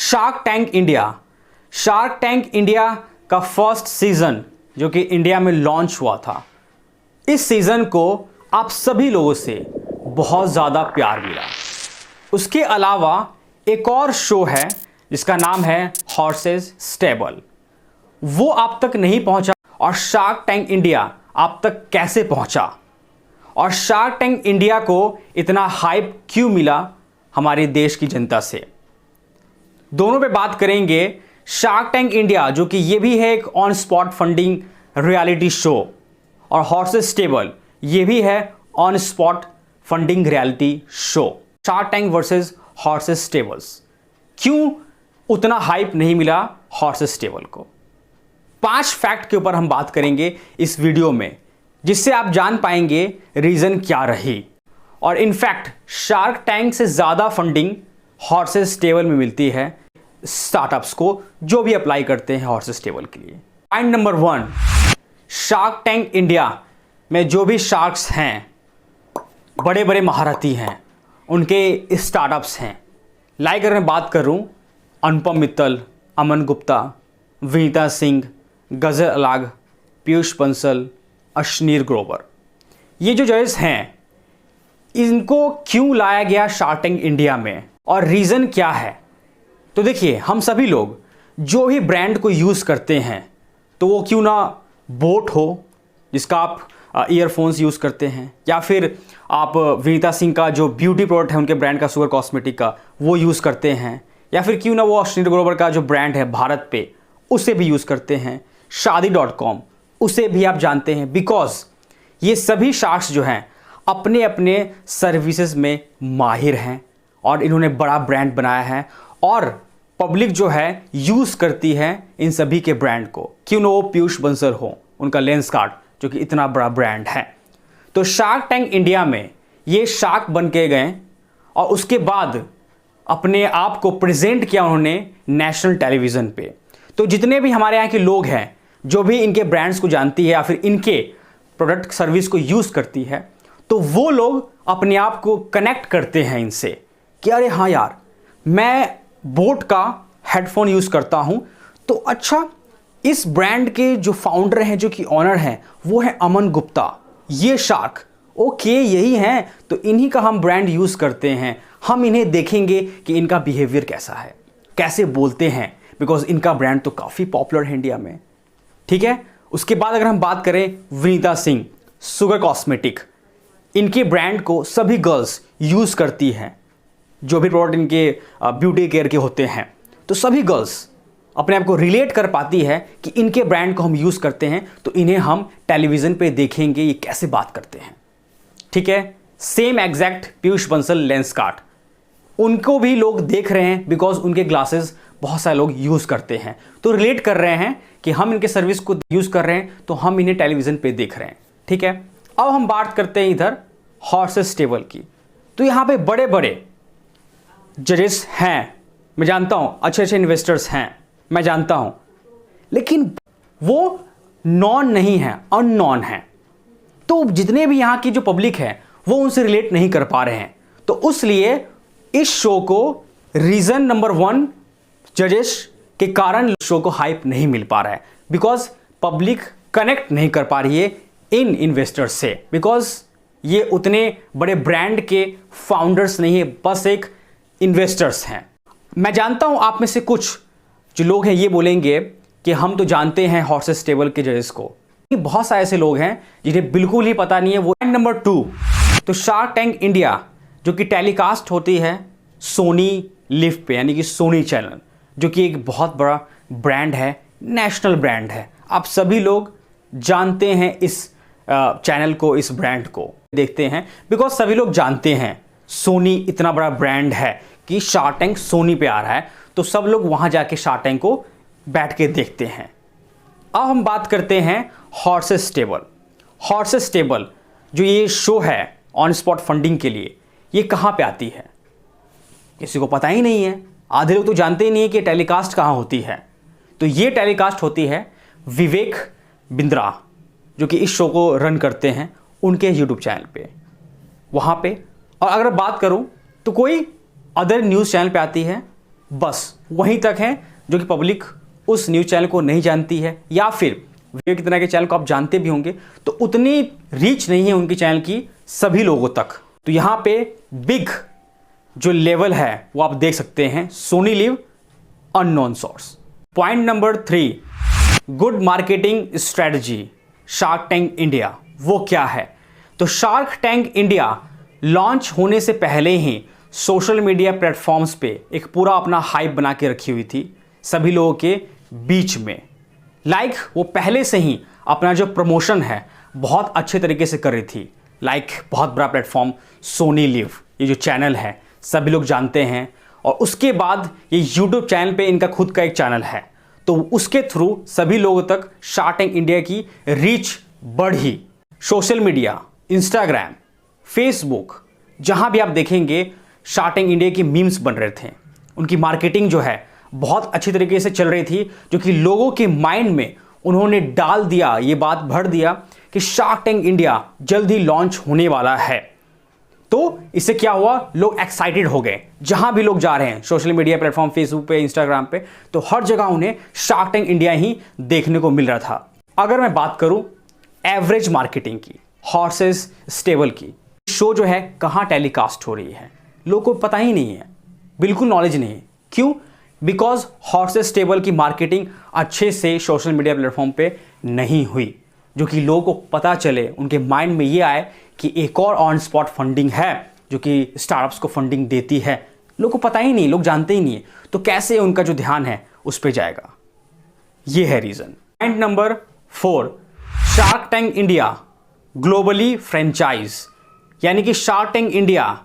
Shark Tank India का first season जो कि इंडिया में लॉन्च हुआ था, इस सीजन को आप सभी लोगों से बहुत ज़्यादा प्यार मिला। उसके अलावा एक और शो है जिसका नाम है हॉर्सेस स्टेबल, वो आप तक नहीं पहुंचा। और शार्क टैंक इंडिया आप तक कैसे पहुंचा और शार्क टैंक इंडिया को इतना हाइप क्यों मिला हमारे देश की जनता से, दोनों पे बात करेंगे। शार्क टैंक इंडिया जो कि ये भी है एक on spot funding reality show, और हॉर्सेस स्टेबल ये भी है on spot funding reality show. Shark tank versus horses stables, क्यों उतना हाइप नहीं मिला हॉर्सेस स्टेबल को। 5 फैक्ट के ऊपर हम बात करेंगे इस वीडियो में, जिससे आप जान पाएंगे रीजन क्या रही। और इनफैक्ट शार्क टैंक से ज़्यादा फंडिंग हॉर्सेस स्टेबल में मिलती है स्टार्टअप्स को जो भी अप्लाई करते हैं हॉर्सेस स्टेबल के लिए। Point number 1, shark Tank India में जो भी शार्क्स हैं, बड़े बड़े महारथी हैं, उनके स्टार्टअप्स हैं। लाइक अगर मैं बात करूं, अनुपम मित्तल, अमन गुप्ता, विनीता सिंह, गजर अलाग, पीयूष बंसल, अश्नीर ग्रोवर, ये जो जजेस हैं, इनको क्यों लाया गया शार्क टैंक इंडिया में और रीज़न क्या है। तो देखिए, हम सभी लोग जो भी ब्रांड को यूज़ करते हैं, तो वो क्यों ना बोट हो जिसका आप ईयरफोन्स यूज़ करते हैं, या फिर आप विनीता सिंह का जो ब्यूटी प्रोडक्ट है उनके ब्रांड का सुगर कॉस्मेटिक का वो यूज़ करते हैं, या फिर क्यों ना वो अश्नीर ग्रोवर का जो ब्रांड है भारत पे उसे भी यूज़ करते हैं, शादी.com उसे भी आप जानते हैं। बिकॉज ये सभी शार्क्स जो हैं अपने अपने सर्विसेज में माहिर हैं और इन्होंने बड़ा ब्रांड बनाया है, और पब्लिक जो है यूज़ करती है इन सभी के ब्रांड को, क्यों ना वो पीयूष बंसल हो, उनका लेंसकार्ट जो कि इतना बड़ा ब्रांड है। तो शार्क टैंक इंडिया में ये शार्क बन के गए और उसके बाद अपने आप को प्रेजेंट किया उन्होंने नेशनल टेलीविज़न पे। तो जितने भी हमारे यहाँ के लोग हैं जो भी इनके ब्रांड्स को जानती है या फिर इनके प्रोडक्ट सर्विस को यूज़ करती है, तो वो लोग अपने आप को कनेक्ट करते हैं इनसे कि अरे हाँ यार, मैं बोट का हेडफोन यूज़ करता हूँ, तो अच्छा इस ब्रांड के जो फाउंडर हैं, जो कि ऑनर हैं, वो है अमन गुप्ता, ये शार्क, ओके यही हैं, तो इन्हीं का हम ब्रांड यूज़ करते हैं। हम इन्हें देखेंगे कि इनका बिहेवियर कैसा है, कैसे बोलते हैं, बिकॉज इनका ब्रांड तो काफ़ी पॉपुलर है इंडिया में। ठीक है, उसके बाद अगर हम बात करें विनीता सिंह, सुगर कॉस्मेटिक, इनके ब्रांड को सभी गर्ल्स यूज़ करती हैं, जो भी प्रोडक्ट इनके ब्यूटी केयर के होते हैं, तो सभी गर्ल्स अपने आप को रिलेट कर पाती है कि इनके ब्रांड को हम यूज़ करते हैं, तो इन्हें हम टेलीविज़न पे देखेंगे ये कैसे बात करते हैं। ठीक है, same exact Piyush Bansal Lenskart, उनको भी लोग देख रहे हैं बिकॉज उनके ग्लासेस बहुत सारे लोग यूज़ करते हैं, तो रिलेट कर रहे हैं कि हम इनके सर्विस को यूज़ कर रहे हैं, तो हम इन्हें टेलीविज़न पे देख रहे हैं। ठीक है, अब हम बात करते हैं इधर हॉर्सेस स्टेबल की। तो यहाँ पे बड़े बड़े जजेस हैं, मैं जानता हूँ, अच्छे अच्छे इन्वेस्टर्स हैं, मैं जानता हूँ, लेकिन वो नॉन नहीं है, अननॉन है। तो जितने भी यहाँ की जो पब्लिक है वो उनसे रिलेट नहीं कर पा रहे हैं, तो उसलिए इस शो को रीज़न नंबर 1 जजेस के कारण शो को हाइप नहीं मिल पा रहा है, बिकॉज पब्लिक कनेक्ट नहीं कर पा रही है इन इन्वेस्टर्स से, बिकॉज ये उतने बड़े ब्रांड के फाउंडर्स नहीं है, बस एक इन्वेस्टर्स हैं। मैं जानता हूं आप में से कुछ जो लोग हैं ये बोलेंगे कि हम तो जानते हैं हॉर्सेस स्टेबल के जजेस को, बहुत सारे ऐसे लोग हैं जिन्हें बिल्कुल ही पता नहीं है। वो पॉइंट नंबर 2, तो शार्क टैंक इंडिया जो कि टेलीकास्ट होती है सोनी लिव पे, यानी कि सोनी चैनल, जो कि एक बहुत बड़ा ब्रांड है, नेशनल ब्रांड है। आप सभी लोग जानते हैं इस चैनल को, इस ब्रांड को देखते हैं, बिकॉज सभी लोग जानते हैं सोनी इतना बड़ा ब्रांड है कि शार्क टैंक सोनी पे आ रहा है, तो सब लोग वहाँ जाके शार्क टैंक को बैठ के देखते हैं। अब हम बात करते हैं हॉर्सेस स्टेबल। हॉर्सेस स्टेबल जो ये शो है ऑन स्पॉट फंडिंग के लिए, ये कहाँ पे आती है किसी को पता ही नहीं है। आधे लोग तो जानते ही नहीं है कि टेलीकास्ट कहाँ होती है। तो ये टेलीकास्ट होती है विवेक बिंद्रा जो कि इस शो को रन करते हैं, उनके यूट्यूब चैनल पे, वहाँ पे। और अगर बात करूँ तो कोई अदर न्यूज़ चैनल पे आती है, बस वहीं तक हैं जो कि पब्लिक उस न्यूज़ चैनल को नहीं जानती है, या फिर वीडियो की तरह के चैनल को आप जानते भी होंगे तो उतनी रीच नहीं है उनकी चैनल की सभी लोगों तक। तो यहाँ पे बिग जो लेवल है वो आप देख सकते हैं, Sony Liv unknown source. Point number 3, good marketing strategy Shark Tank India. वो क्या है? तो शार्क टैंक इंडिया लॉन्च होने से पहले ही सोशल मीडिया प्लेटफॉर्म्स पे एक पूरा अपना हाइप बना के रखी हुई थी सभी लोगों के बीच में। वो पहले से ही अपना जो प्रमोशन है बहुत अच्छे तरीके से कर रही थी। बहुत बड़ा प्लेटफॉर्म सोनी लिव, ये जो चैनल है सभी लोग जानते हैं, और उसके बाद ये यूट्यूब चैनल पे इनका खुद का एक चैनल है, तो उसके थ्रू सभी लोगों तक शार्क टैंक इंडिया की रीच बढ़ी। सोशल मीडिया, इंस्टाग्राम, फेसबुक, जहां भी आप देखेंगे शार्क टैंक इंडिया की मीम्स बन रहे थे। उनकी मार्केटिंग जो है बहुत अच्छी तरीके से चल रही थी, जो कि लोगों के माइंड में उन्होंने डाल दिया, ये बात भर दिया कि शार्क टैंक इंडिया जल्द ही लॉन्च होने वाला है। तो इससे क्या हुआ, लोग एक्साइटेड हो गए। जहां भी लोग जा रहे हैं सोशल मीडिया प्लेटफॉर्म, फेसबुक पे, इंस्टाग्राम पे, तो हर जगह उन्हें शार्क टैंक इंडिया ही देखने को मिल रहा था। अगर मैं बात करूं एवरेज मार्केटिंग की, हॉर्सेस स्टेबल की, शो जो है कहां टेलीकास्ट हो रही है लोगों को पता ही नहीं है, बिल्कुल नॉलेज नहीं है। क्यों? बिकॉज हॉर्सेस स्टेबल की मार्केटिंग अच्छे से सोशल मीडिया प्लेटफॉर्म पे नहीं हुई, जो कि लोगों को पता चले, उनके माइंड में ये आए कि एक और ऑन स्पॉट फंडिंग है जो कि स्टार्टअप्स को फंडिंग देती है। लोगों को पता ही नहीं, लोग जानते ही नहीं है, तो कैसे उनका जो ध्यान है उस पर जाएगा। ये है reason. Point number 4, Shark Tank India globally franchise. यानी कि शार्क टैंक इंडिया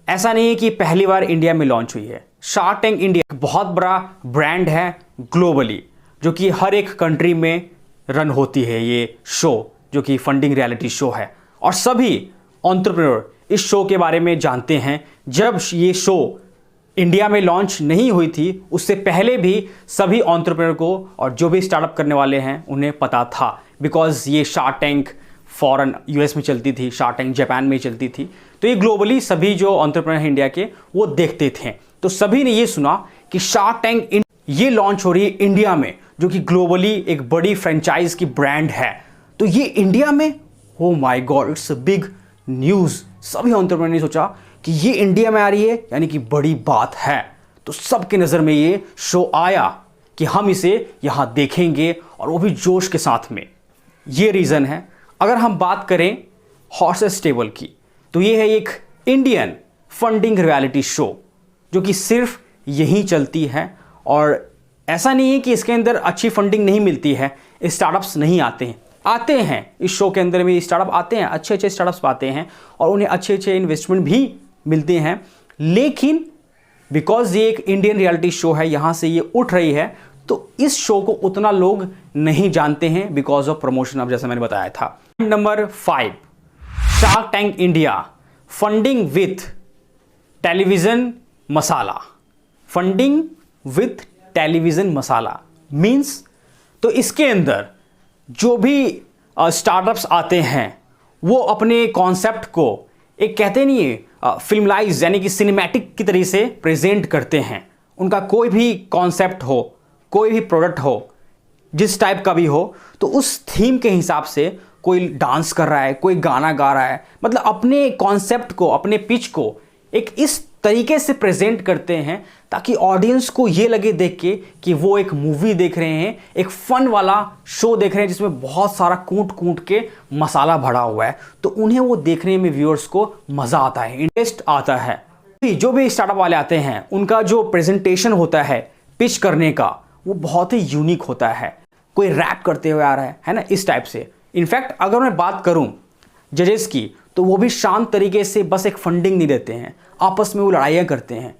ऐसा नहीं है कि पहली बार इंडिया में लॉन्च हुई है। शार्क टैंक इंडिया बहुत बड़ा ब्रांड है ग्लोबली, जो कि हर एक कंट्री में रन होती है ये शो, जो कि फंडिंग रियलिटी शो है, और सभी एंटरप्रेन्योर इस शो के बारे में जानते हैं। जब ये शो इंडिया में लॉन्च नहीं हुई थी उससे पहले भी सभी एंटरप्रेन्योर को और जो भी स्टार्टअप करने वाले हैं उन्हें पता था, बिकॉज ये शार्क टैंक फॉरेन यूएस में चलती थी, शार्क टैंक जापान में चलती थी, तो ये ग्लोबली सभी जो एंटरप्रेन्योर हैं इंडिया के वो देखते थे। तो सभी ने ये सुना कि शार्क टैंक ये लॉन्च हो रही है इंडिया में, जो कि ग्लोबली एक बड़ी फ्रेंचाइज की ब्रांड है, तो ये इंडिया में, oh my God, it's a big news. सभी एंटरप्रेन्योर ने सोचा कि ये इंडिया में आ रही है, यानी कि बड़ी बात है। तो सबके नज़र में ये शो आया कि हम इसे यहाँ देखेंगे, और वो भी जोश के साथ में। ये रीज़न है। अगर हम बात करें हॉर्सेस स्टेबल की, तो ये है एक इंडियन फंडिंग रियलिटी शो जो कि सिर्फ यहीं चलती है, और ऐसा नहीं है कि इसके अंदर अच्छी फंडिंग नहीं मिलती है, स्टार्टअप्स नहीं आते हैं इस शो के अंदर में, स्टार्टअप आते हैं, अच्छे स्टार्टअप्स आते हैं और उन्हें अच्छे इन्वेस्टमेंट भी मिलते हैं। लेकिन बिकॉज ये एक इंडियन रियलिटी शो है, यहाँ से ये उठ रही है, तो इस शो को उतना लोग नहीं जानते हैं बिकॉज ऑफ प्रमोशन, अब जैसा मैंने बताया था। Number 5, shark Tank India funding with television masala. Funding with television masala means, तो इसके अंदर जो भी स्टार्टअप्स आते हैं वो अपने कॉन्सेप्ट को एक, कहते नहीं है, फिल्मलाइज यानी कि सिनेमैटिक की तरीके से प्रेजेंट करते हैं। उनका कोई भी कॉन्सेप्ट हो, कोई भी प्रोडक्ट हो, जिस टाइप का भी हो, तो उस थीम के हिसाब से कोई डांस कर रहा है, कोई गाना गा रहा है, मतलब अपने कॉन्सेप्ट को, अपने पिच को एक इस तरीके से प्रेजेंट करते हैं ताकि ऑडियंस को ये लगे देख के कि वो एक मूवी देख रहे हैं, एक फन वाला शो देख रहे हैं जिसमें बहुत सारा कूट के मसाला भरा हुआ है, तो उन्हें वो देखने में व्यूअर्स को मज़ा आता है, इंटरेस्ट आता है। जो भी स्टार्टअप वाले आते हैं उनका जो प्रेजेंटेशन होता है पिच करने का, वो बहुत ही यूनिक होता है। कोई रैप करते हुए आ रहा है ना, इस टाइप से। इनफैक्ट अगर मैं बात करूं जजेस की, तो वो भी शांत तरीके से बस एक फंडिंग नहीं देते हैं, आपस में वो लड़ाइयाँ करते हैं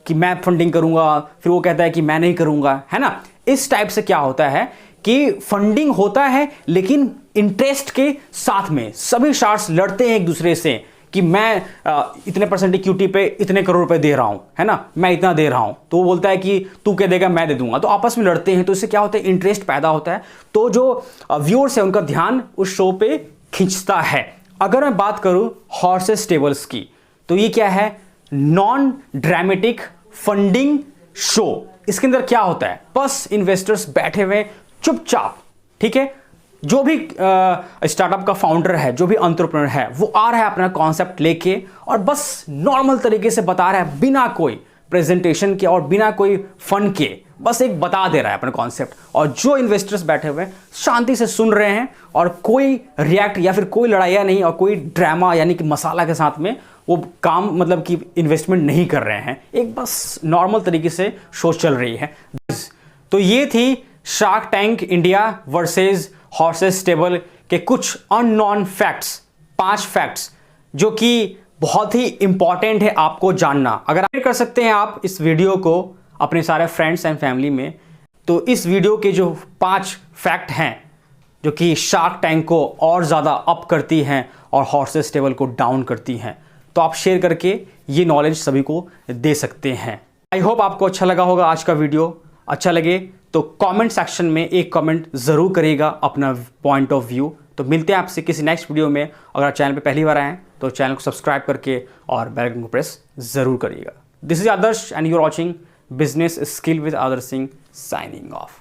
कि मैं फंडिंग करूंगा, फिर वो कहता है कि मैं नहीं करूंगा, है ना। इस टाइप से क्या होता है कि फंडिंग होता है लेकिन इंटरेस्ट के साथ में सभी शार्क्स लड़ते हैं एक दूसरे से कि मैं इतने परसेंट इक्विटी पे इतने करोड़ रुपए दे रहा हूं, है ना, मैं इतना दे रहा हूं, तो वो बोलता है कि तू क्या देगा, मैं दे दूंगा, तो आपस में लड़ते हैं। तो इससे क्या होता है, इंटरेस्ट पैदा होता है, तो जो व्यूअर्स है उनका ध्यान उस शो पे खींचता है। अगर मैं बात करूं हॉर्सेस स्टेबल्स की, तो ये क्या है, नॉन ड्रामेटिक फंडिंग शो। इसके अंदर क्या होता है, बस इन्वेस्टर्स बैठे हुए चुपचाप, ठीक है, जो भी स्टार्टअप का फाउंडर है, जो भी एंटरप्रेन्योर है, वो आ रहा है अपना कॉन्सेप्ट लेके और बस नॉर्मल तरीके से बता रहा है, बिना कोई प्रेजेंटेशन के और बिना कोई फंड के, बस एक बता दे रहा है अपना कॉन्सेप्ट। और जो इन्वेस्टर्स बैठे हुए शांति से सुन रहे हैं और कोई रिएक्ट या फिर कोई लड़ाइयाँ नहीं और कोई ड्रामा यानी कि मसाला के साथ में वो काम मतलब कि इन्वेस्टमेंट नहीं कर रहे हैं, एक बस नॉर्मल तरीके से शो चल रही है। तो ये थी shark Tank India versus horses stable के कुछ अननोन फैक्ट्स, 5 फैक्ट्स जो कि बहुत ही इंपॉर्टेंट है आपको जानना। अगर आप कर सकते हैं आप इस वीडियो को अपने सारे फ्रेंड्स एंड फैमिली में, तो इस वीडियो के जो 5 फैक्ट हैं जो कि शार्क टैंक को और ज़्यादा अप करती हैं और हॉर्सेस स्टेबल को डाउन करती हैं, तो आप शेयर करके ये नॉलेज सभी को दे सकते हैं। आई होप आपको अच्छा लगा होगा आज का वीडियो। अच्छा लगे तो कमेंट सेक्शन में एक कमेंट ज़रूर करिएगा अपना पॉइंट ऑफ व्यू। तो मिलते हैं आपसे किसी नेक्स्ट वीडियो में। अगर आप चैनल पे पहली बार आए हैं तो चैनल को सब्सक्राइब करके और बेल आइकन को प्रेस ज़रूर करिएगा। This is Adarsh and you are watching business skill with Adarsh Singh, signing of.